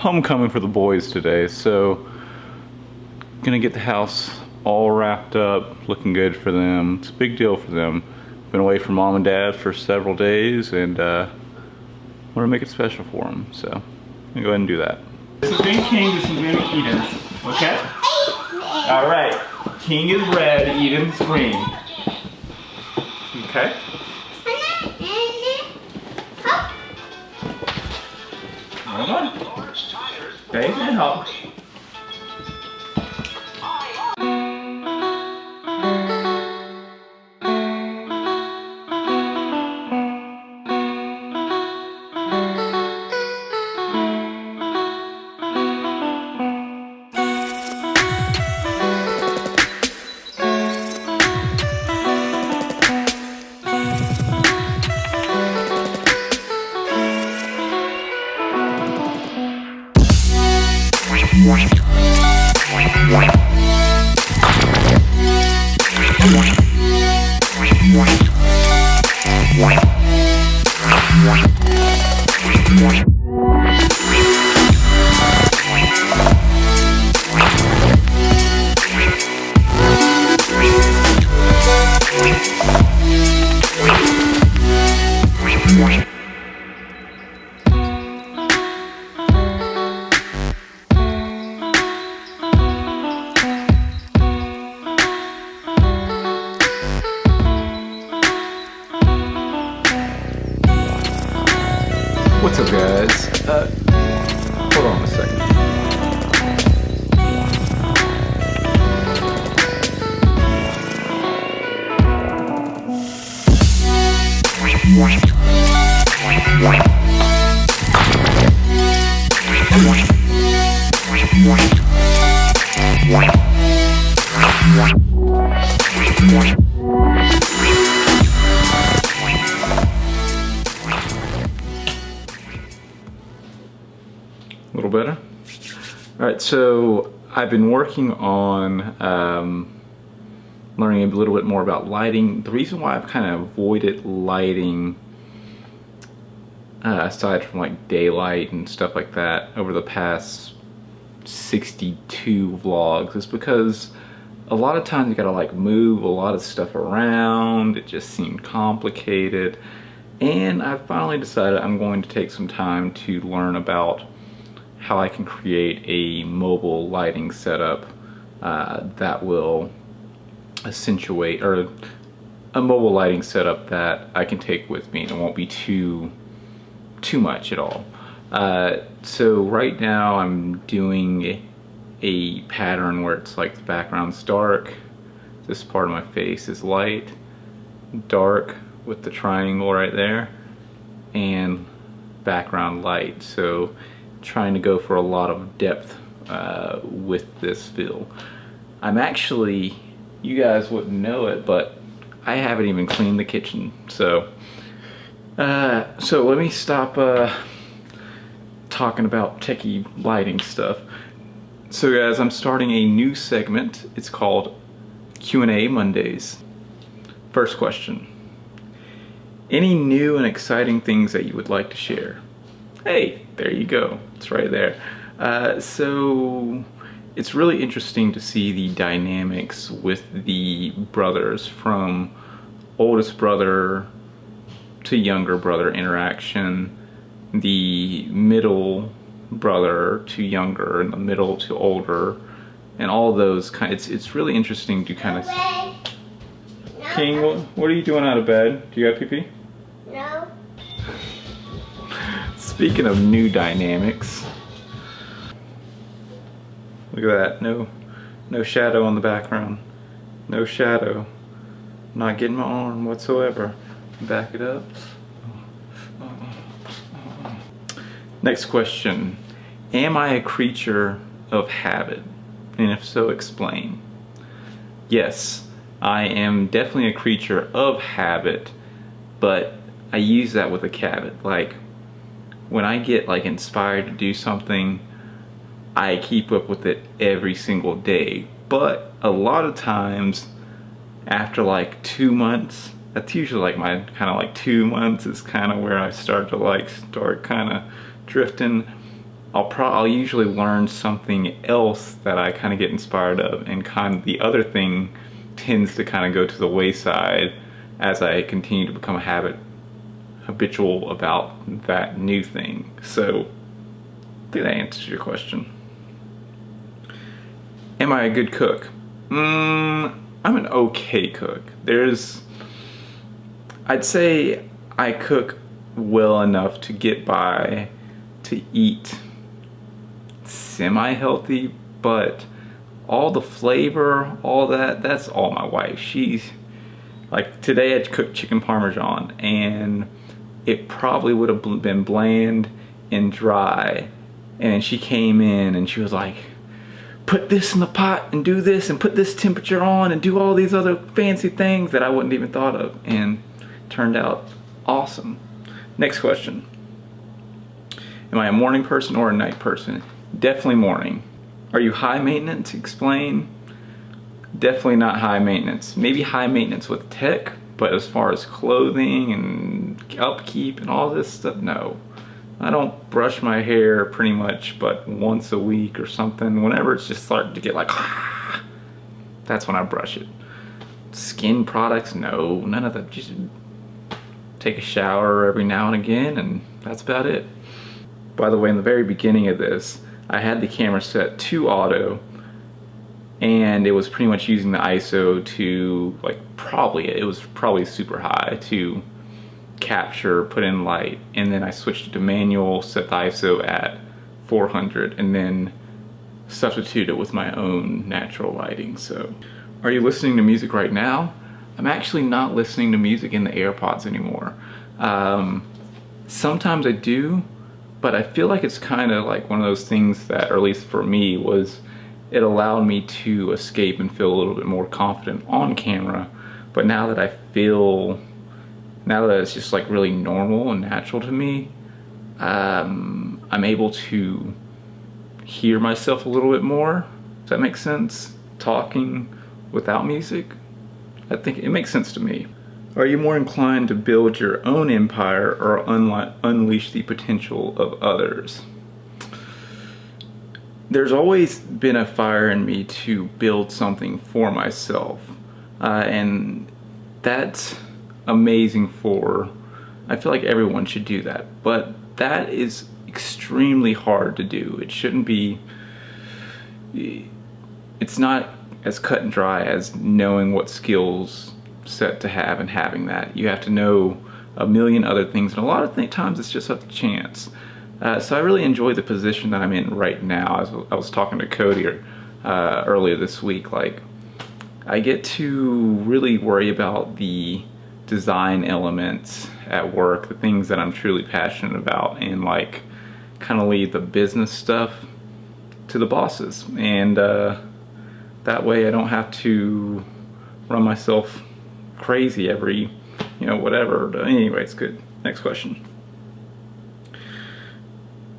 homecoming for the boys today, so gonna get the house all wrapped up, looking good for them. It's a big deal for them. Been away from mom and dad for several days, and want to make it special for them. So I'm gonna go ahead and do that. This is being King, this is being Eden. Okay? All right. King is red, Eden's green. Okay? Hold on. Okay, can help. What's up, guys? Hold on a second. A little better? Alright, so I've been working on learning a little bit more about lighting. The reason why I've kind of avoided lighting aside from like daylight and stuff like that over the past 62 vlogs is because a lot of times you gotta like move a lot of stuff around. It just seemed complicated, and I finally decided I'm going to take some time to learn about how I can create a mobile lighting setup that will accentuate, or a mobile lighting setup that I can take with me and it won't be too much at all. So right now I'm doing a pattern where it's like the background's dark, this part of my face is light, dark with the triangle right there, and background light. So trying to go for a lot of depth with this fill. I'm actually, you guys wouldn't know it, but I haven't even cleaned the kitchen. So let me stop talking about techie lighting stuff. So guys, I'm starting a new segment. It's called Q&A Mondays. First question. Any new and exciting things that you would like to share? Hey, there you go. It's right there. So it's really interesting to see the dynamics with the brothers, from oldest brother to younger brother interaction, the middle brother to younger, and the middle to older, and all those kind. It's really interesting to kind of. King, what are you doing out of bed? Do you got pee-pee? No. Speaking of new dynamics, look at that. No shadow on the background. No shadow. Not getting my arm whatsoever. Back it up. Next question. Am I a creature of habit? And if so, explain. Yes, I am definitely a creature of habit, but I use that with a caveat. Like, when I get like inspired to do something, I keep up with it every single day. But a lot of times, after like 2 months, that's usually like my kind of like 2 months is kind of where I start kind of drifting. I'll usually learn something else that I kind of get inspired of, and kind of the other thing tends to kind of go to the wayside as I continue to become habitual about that new thing. So I think that answers your question. Am I a good cook? I'm an okay cook. I'd say I cook well enough to get by, to eat semi-healthy, but all the flavor, all that's all my wife. She's like, today I cooked chicken parmesan and it probably would have been bland and dry, and she came in and she was like, put this in the pot and do this and put this temperature on and do all these other fancy things that I wouldn't even thought of, and turned out awesome. Next question. Am I a morning person or a night person? Definitely morning. Are you high maintenance? Explain. Definitely not high maintenance. Maybe high maintenance with tech, but as far as clothing and upkeep and all this stuff, no. I don't brush my hair pretty much but once a week or something. Whenever it's just starting to get like, that's when I brush it. Skin products, no, none of that. Just take a shower every now and again, and that's about it. By the way, in the very beginning of this, I had the camera set to auto, and it was pretty much using the ISO to, like, it was probably super high to capture, put in light, and then I switched it to manual, set the ISO at 400, and then substitute it with my own natural lighting. So, are you listening to music right now? I'm actually not listening to music in the AirPods anymore. Sometimes I do, but I feel like it's kind of like one of those things that, or at least for me, it allowed me to escape and feel a little bit more confident on camera. But now that it's just like really normal and natural to me, I'm able to hear myself a little bit more. Does that make sense? Talking without music? I think it makes sense to me. Are you more inclined to build your own empire or unleash the potential of others? There's always been a fire in me to build something for myself, and that's amazing. I feel like everyone should do that, but that is extremely hard to do. It's not as cut and dry as knowing what skills set to have and having that. You have to know a million other things, and a lot of times it's just a chance. So I really enjoy the position that I'm in right now. I was talking to Cody earlier this week. Like, I get to really worry about the design elements at work, the things that I'm truly passionate about, and like kind of leave the business stuff to the bosses. And that way I don't have to run myself crazy every, whatever. But anyway, it's good. Next question.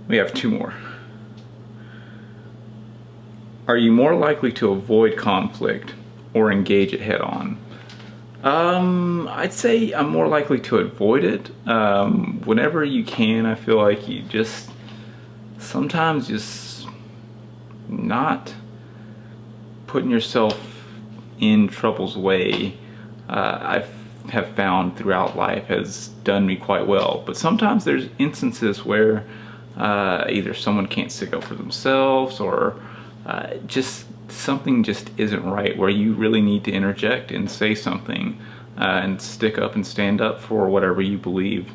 We have two more. Are you more likely to avoid conflict or engage it head on? I'd say I'm more likely to avoid it. Whenever you can, I feel like you sometimes not putting yourself in trouble's way, I have found throughout life has done me quite well. But sometimes there's instances where either someone can't stick up for themselves, or just something just isn't right, where you really need to interject and say something and stick up and stand up for whatever you believe.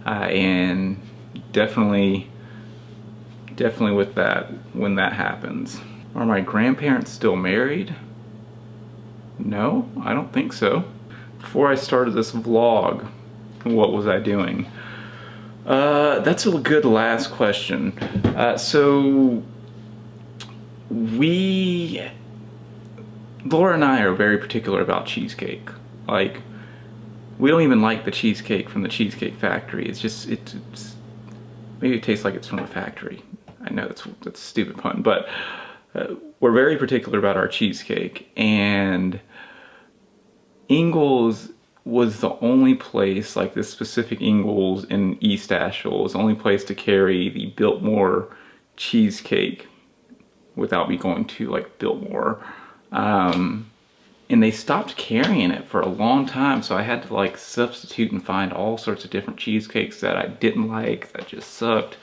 And definitely with that, when that happens. Are my grandparents still married? No, I don't think so. Before I started this vlog, what was I doing? That's a good last question. So Laura and I are very particular about cheesecake. Like, we don't even like the cheesecake from the Cheesecake Factory. It's maybe it tastes like it's from a factory. I know that's a stupid pun, but we're very particular about our cheesecake. And Ingles was the only place, like this specific Ingles in East Asheville, was the only place to carry the Biltmore cheesecake without me going to like Biltmore. And they stopped carrying it for a long time, so I had to like substitute and find all sorts of different cheesecakes that I didn't like, that just sucked.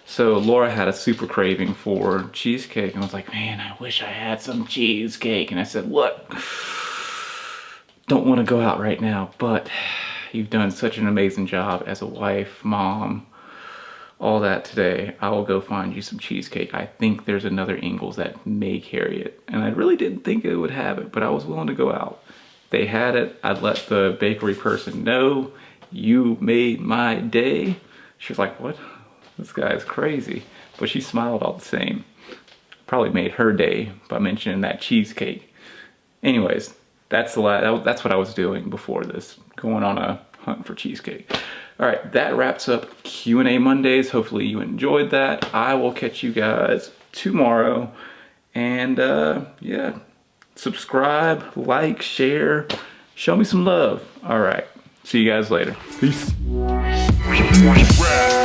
So Laura had a super craving for cheesecake, and I was like, man, I wish I had some cheesecake. And I said, look, don't want to go out right now, but you've done such an amazing job as a wife, mom, all that today. I will go find you some cheesecake. I think there's another Ingles that may carry it. And I really didn't think it would have it, but I was willing to go out. They had it. I'd let the bakery person know. You made my day. She was like, what? This guy is crazy. But she smiled all the same. Probably made her day by mentioning that cheesecake. Anyways, that's what I was doing before this, going on a hunt for cheesecake. All right, that wraps up Q&A Mondays. Hopefully you enjoyed that. I will catch you guys tomorrow. And yeah, subscribe, like, share, show me some love. All right, see you guys later. Peace. We'll be right back.